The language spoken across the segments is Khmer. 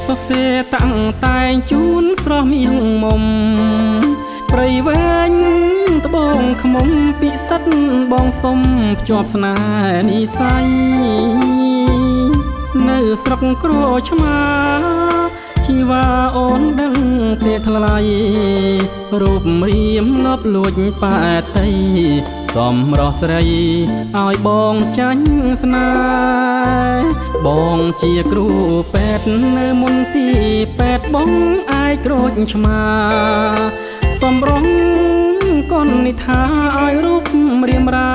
សរសេរតាំងតែងជូនស្រស់មៀងមុំព្រៃវែងត្បូងខ្មុំពិសិដ្ឋបងសុំភ្ជាប់ស្នេហ៍និស័យនៅស្រុកគ្រួឆ្មាជីវ៉ាអូនដឹងទេថ្លៃរូបរាមងប់លួចប៉ែតីសំរស់ស្រីឲ្យបងចាញ់ស្នេហ៍បងជាគ្រូពេទ្យនៅមន្ទីរពេទ្យបងអាយក្រូចឆ្មាសំរងកូននិថាឲ្យរូបរៀមរា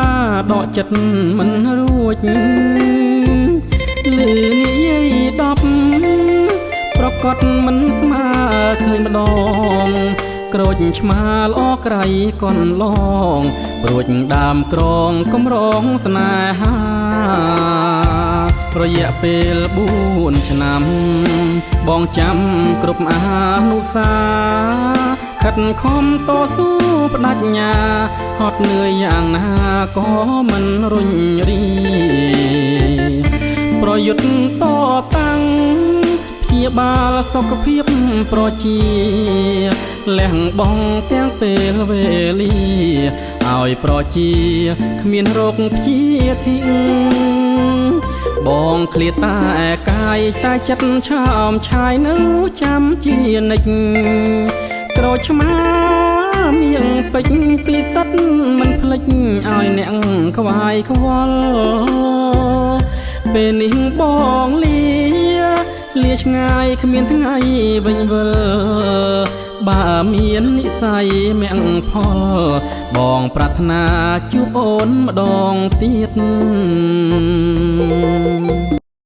ដកចិត្តមិនរួចលឺនិយាយ10ប្រកបមិនស្មើឃើញម្ដងក្រូចឆ្មាល្អក្រៃកូនឡងព្រួចដើមក្រងកំរងស្នេហារយៈពេល4ឆ្នាំបងចាំគ្រប់អានុសាខិតខំតស៊ូបដិញ្ញាហត់នឿយយ៉ាងណាក៏មិនរុញរីប្រយុទ្ធតតាំងព្យាបាលសុខភាពប្រជាលះបង់ទាំងពេលវេលាឲ្យប្រជាគ្មានរោគព្យាធិបងឃ្លាតតែកាយតែចិត្តឆោមឆាយនៅចាំជានិច្ចក្រូចឆ្មាមៀងពេជ្រពិសិដ្ឋមិនភ្លេចឲ្យអ្នកខ្វាយខ្វល់ពេលនេះបងលាឆ្ងាយគ្មានថ្ងៃវិញវិលបើមាននិស័យមគ្គផលបងប្រាថ្នាជួបអូនម្ដងទៀត